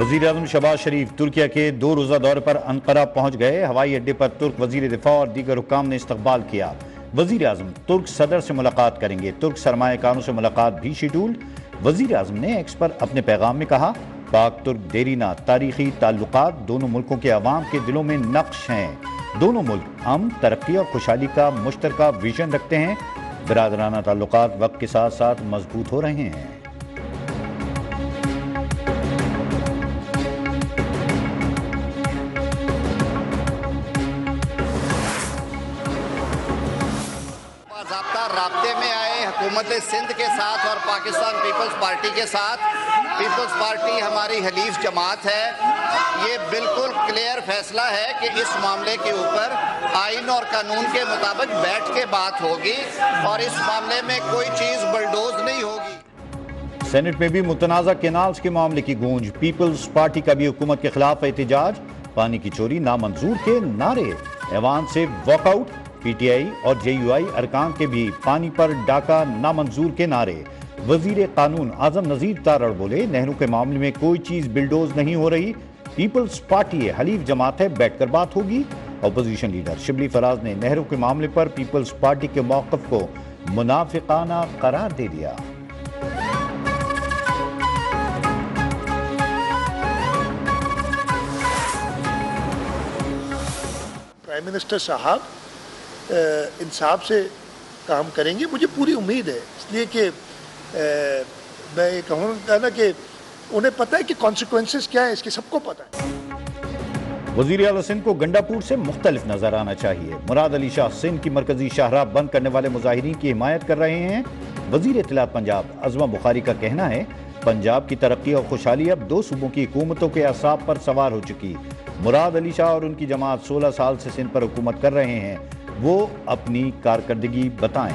वज़ीर-ए-आज़म शहबाज शरीफ तुर्किया के 2 रोज़ा दौरे पर अंकारा पहुंच गए। हवाई अड्डे पर तुर्क वज़ीर दिफा और दीगर हुक्काम ने इस्तकबाल किया। वज़ीर-ए-आज़म तुर्क सदर से मुलाकात करेंगे। तुर्क सरमाएकारों से मुलाकात भी शेड्यूल। वज़ीर-ए-आज़म ने एक्स पर अपने पैगाम में कहा, पाक तुर्क देरीना तारीखी ताल्लुकात दोनों मुल्कों के अवाम के दिलों में नक्श हैं। दोनों मुल्क अमन, तरक्की और खुशहाली का मुश्तरका विजन रखते हैं। बिरादराना ताल्लुकात वक्त के साथ साथ मजबूत हो रहे हैं। राब्ते में आए हुकूमत सिंध के साथ और पाकिस्तान पीपल्स पार्टी के साथ। पीपल्स पार्टी हमारी हलीफ जमात है। ये बिल्कुल क्लियर फैसला है कि इस मामले के ऊपर आइन और कानून के मुताबिक बैठ के बात होगी और इस मामले में कोई चीज़ बलडोज नहीं होगी। सेनेट में भी मुतनाज़ा केनाल्स के मामले की गूंज। पीपल्स पार्टी का भी हुकूमत के खिलाफ एहतजाज। पानी की चोरी नामंजूर के नारे। ऐवान से वॉकआउट। पीटीआई और जेयूआई अरकान के भी पानी पर डाका नामंजूर के नारे। वजीर कानून आजम नजीर तारड़ बोले, नेहरू के मामले में कोई चीज बिल्डोज नहीं हो रही। पीपल्स पार्टी हलीफ जमात है, बैठकर बात होगी। अपोजिशन लीडर शिबली फराज ने नेहरू के मामले पर पीपल्स पार्टी के मौक़िफ़ को मुनाफिकाना करार दे दिया। प्राइम मिनिस्टर साहब इंसाफ से काम करेंगे, मुझे पूरी उम्मीद है। इसलिए कि मैं ये कहूँगा ना कि उन्हें पता है कि कॉन्सिक्वेंसेस क्या है, इसके सबको पता है। वज़ीर आला सिंध को गंडापुर से मुख्तलिफ नजर आना चाहिए। मुराद अली शाह सिंध की मरकजी शाहराह बंद करने वाले मुजाहिरीन की हिमायत कर रहे हैं। वज़ीर इत्तलात पंजाब अज़मा बुखारी का कहना है, पंजाब की तरक्की और खुशहाली अब 2 सूबों की हुकूमतों के असाब पर सवार हो चुकी। मुराद अली शाह और उनकी जमात 16 साल से सिंध पर हुकूमत कर रहे हैं, वो अपनी कारकर्दगी बताएं।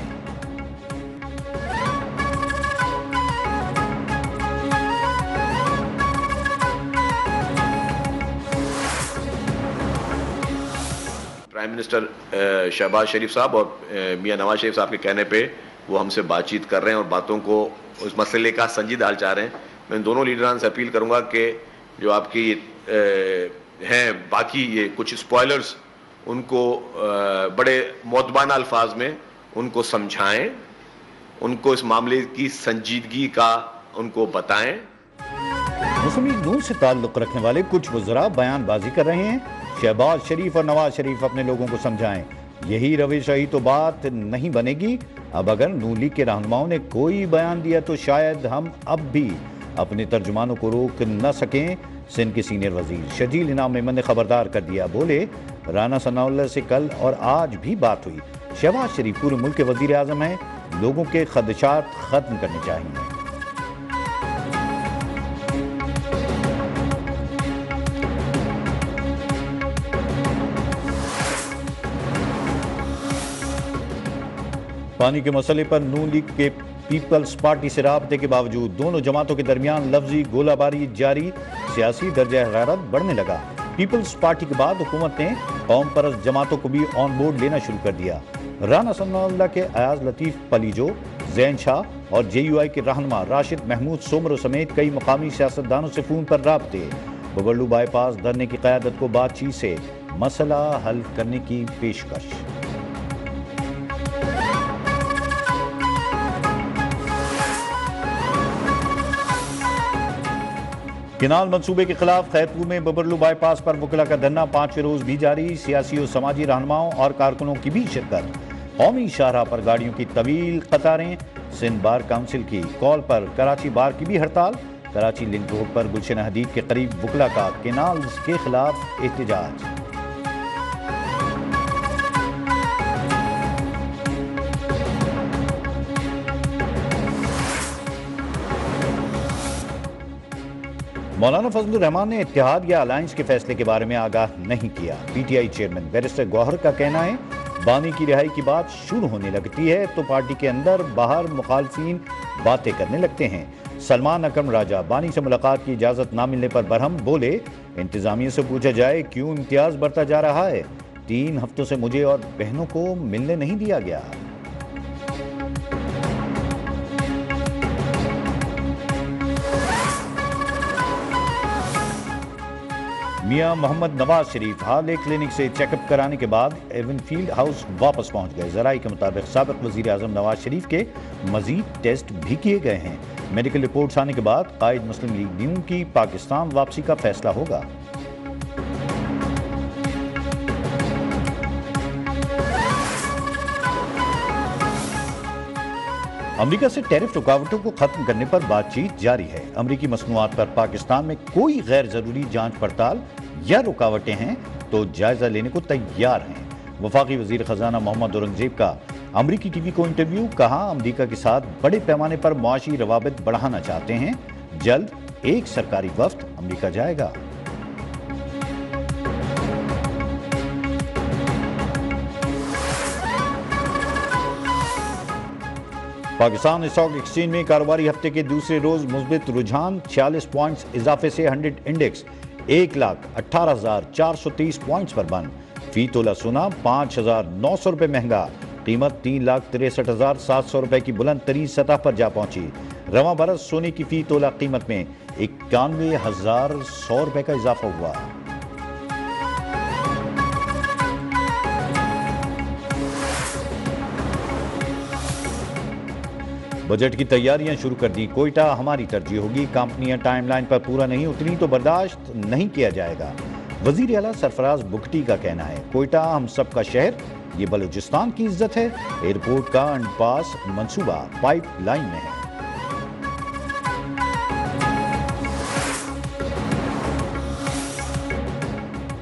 प्राइम मिनिस्टर शहबाज शरीफ साहब और मियां नवाज शरीफ साहब के कहने पे वो हमसे बातचीत कर रहे हैं और बातों को उस मसले का संजीदा हल चाह रहे हैं। मैं दोनों लीडरान से अपील करूंगा कि जो आपकी हैं बाकी ये कुछ स्पॉयलर्स, उनको बड़े मोतबाना अल्फाज में उनको समझाएं, उनको इस मामले की संजीदगी का उनको बताएं। मुस्लिम नून से ताल्लुक़ रखने वाले कुछ वज़रा बयानबाजी कर रहे हैं। शहबाज शरीफ और नवाज शरीफ अपने लोगों को समझाएं, यही रविश रही तो बात नहीं बनेगी। अब अगर नून लीग के रहनुमाओं ने कोई बयान दिया तो शायद हम अब भी अपने तर्जुमानों को रोक न सकें। सिंध के सीनियर वजीर शजील इनाम मेमन ने खबरदार कर दिया। बोले, राना सनाउल्लाह से कल और आज भी बात हुई। शहबाज शरीफ पूरे मुल्क के वजीर आज़म हैं, लोगों के खदशात खत्म करने चाहिए। पानी के मसले पर नून लीग के पीपल्स पार्टी से राब्ते के बावजूद दोनों जमातों के दरमियान लफ्जी गोलाबारी जारी। सियासी दर्जा हरारत बढ़ने लगा। पीपल्स पार्टी के बाद हुकूमत ने कौम परस्त जमातों को भी ऑन बोर्ड लेना शुरू कर दिया। राना सनाउल्लाह के अयाज लतीफ़ पलीजो, ज़ैन शाह और जेयूआई के रहनुमा राशिद महमूद सोमरो समेत कई मकामी सियासतदानों से फ़ोन पर राब्ते। बबरलू बाईपास धरने की क़यादत को बातचीत से मसला हल करने की पेशकश। किनाल मंसूबे के खिलाफ खैरपुर में बबरलू बाईपास पर वकला का धरना 5वें रोज भी जारी। सियासी और समाजी रहनुमाओं और कारकुनों की भी शिरकत। कौमी शाहराह पर गाड़ियों की तवील कतारें। सिंध बार काउंसिल की कॉल पर कराची बार की भी हड़ताल। कराची लिंक रोड पर गुलशन हदीद के करीब वकला का केनाल्स के खिलाफ एहतजाज। मौलाना फजलुर रहमान ने इत्तेहाद या अलायंस के फैसले के बारे में आगाह नहीं किया। पीटीआई चेयरमैन बैरिस्टर गौहर का कहना है, बानी की रिहाई की बात शुरू होने लगती है तो पार्टी के अंदर बाहर मुखालफिन बातें करने लगते हैं। सलमान अकरम राजा बानी से मुलाकात की इजाजत ना मिलने पर बरहम बोले, इंतजामिया से पूछा जाए क्यों इम्तियाज बढ़ता जा रहा है। 3 हफ्तों से मुझे और बहनों को मिलने नहीं दिया गया। میاں محمد نواز شریف ہارلے کلینک سے چیک اپ کرانے کے بعد ایون فیلڈ ہاؤس واپس پہنچ گئے. ذرائع کے مطابق سابق وزیر اعظم نواز شریف کے مزید ٹیسٹ بھی کیے گئے ہیں. میڈیکل رپورٹس آنے کے بعد قائد مسلم لیگ ن کی پاکستان واپسی کا فیصلہ ہوگا. امریکہ سے ٹیرف رکاوٹوں کو ختم کرنے پر بات چیت جاری ہے. امریکی مصنوعات پر پاکستان میں کوئی غیر ضروری جانچ پڑتال یا رکاوٹیں ہیں تو جائزہ لینے کو تیار ہیں. وفاقی وزیر خزانہ محمد اورنگزیب کا امریکی ٹی وی کو انٹرویو. کہا امریکہ کے ساتھ بڑے پیمانے پر معاشی روابط بڑھانا چاہتے ہیں. جلد ایک سرکاری وفد امریکہ جائے گا. پاکستان اسٹاک ایکسچینج میں کاروباری ہفتے کے دوسرے روز مثبت رجحان. 46 پوائنٹس اضافے سے 100 انڈیکس 1,18,430 پوائنٹس پر بند. فی تولہ سونا 5,900 روپے مہنگا. قیمت 3,63,700 روپے کی بلند ترین سطح پر جا پہنچی. رواں برس سونے کی فی تولہ قیمت میں 91,100 روپے کا اضافہ ہوا. بجٹ کی تیاریاں شروع کر دی. کوئٹہ ہماری ترجیح ہوگی. کمپنیاں ٹائم لائن پر پورا نہیں اتری تو برداشت نہیں کیا جائے گا. وزیر اعلیٰ سرفراز بگٹی کا کہنا ہے کوئٹہ ہم سب کا شہر, یہ بلوچستان کی عزت ہے. ایئرپورٹ کا انڈر پاس منصوبہ پائپ لائن میں ہے.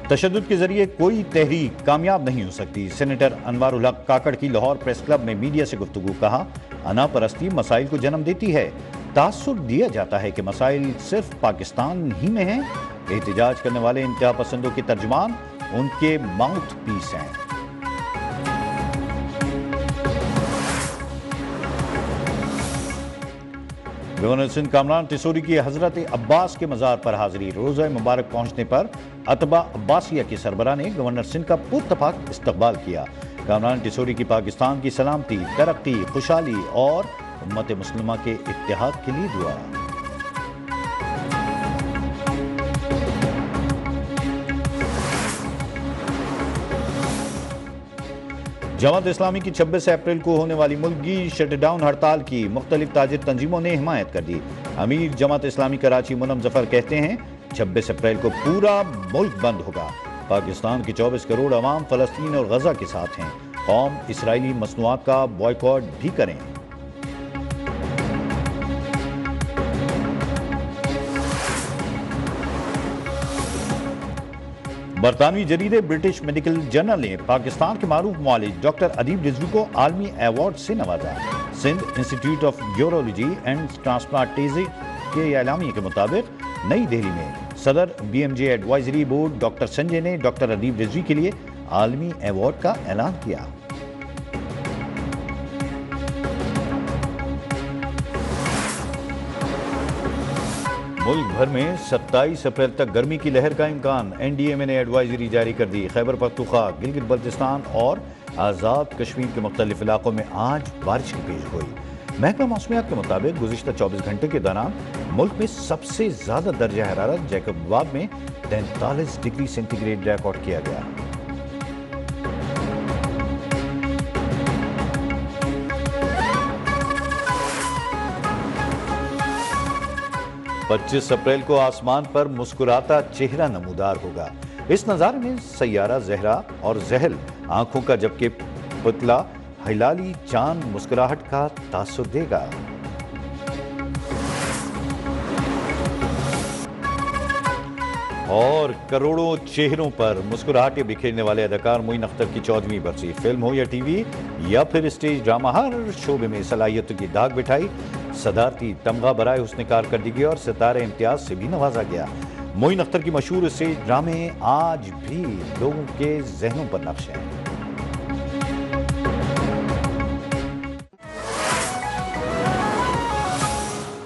تشدد کے ذریعے کوئی تحریک کامیاب نہیں ہو سکتی. سینیٹر انوار الحق کاکڑ کی لاہور پریس کلب میں میڈیا سے گفتگو. کہا انا پرستی مسائل کو جنم دیتی ہے. تاثر دیا جاتا ہے کہ مسائل صرف پاکستان ہی میں ہیں. احتجاج کرنے والے انتہا پسندوں کے ترجمان ان کے ماؤتھ پیس ہیں. گورنر سندھ کامران ٹیسوری کی حضرت عباس کے مزار پر حاضری. روزہ مبارک پہنچنے پر اتباع عباسیہ کے سربراہ نے گورنر سندھ کا پراتفاق استقبال کیا. کامران ٹیسوری کی پاکستان کی سلامتی, ترقی, خوشحالی اور امت مسلمہ کے اتحاد کے لیے دعا. جماعت اسلامی کی 26 اپریل کو ہونے والی ملکی شٹ ڈاؤن ہڑتال کی مختلف تاجر تنظیموں نے حمایت کر دی. امیر جماعت اسلامی کراچی منم ظفر کہتے ہیں 26 اپریل کو پورا ملک بند ہوگا. پاکستان کے 24 کروڑ عوام فلسطین اور غزہ کے ساتھ ہیں. قوم اسرائیلی مصنوعات کا بائیکاٹ بھی کریں. برطانوی جریدے برٹش میڈیکل جرنل نے پاکستان کے معروف معالج ڈاکٹر ادیب رضوی کو عالمی ایوارڈ سے نوازا. Sindh institute of urology and transplantation کے اعلامیے کے مطابق نئی دہلی میں صدر B M J advisory board doctor Sanjay نے ڈاکٹر ادیب رضوی کے لیے عالمی ایوارڈ کا اعلان کیا. ملک بھر میں 27 اپریل تک گرمی کی لہر کا امکان. این ڈی ایم اے نے ایڈوائزری جاری کر دی. خیبر پختونخوا, گلگت بلتستان اور آزاد کشمیر کے مختلف علاقوں میں آج بارش کی پیش گوئی. محکمہ موسمیات کے مطابق گزشتہ 24 گھنٹے کے دوران ملک میں سب سے زیادہ درجہ حرارت جیکب آباد میں 43 ڈگری سینٹی گریڈ ریکارڈ کیا گیا. پچیس اپریل کو آسمان پر مسکراتا چہرہ نمودار ہوگا. اس نظارے میں سیارہ زہرا اور زحل آنکھوں کا جبکہ پتلا ہلالی چاند مسکراہٹ کا تاثر دے گا. اور کروڑوں چہروں پر مسکراہٹیں بکھیرنے والے اداکار معین اختر کی 14ویں برسی. فلم ہو یا ٹی وی یا پھر اسٹیج ڈرامہ, ہر شعبے میں صلاحیتوں کی داغ بٹھائی. صدارتی تمغہ برائے حسن کارکردگی اور ستارہ امتیاز سے بھی نوازا گیا. معین اختر کی مشہور اسٹیج ڈرامے آج بھی لوگوں کے ذہنوں پر نقش ہیں.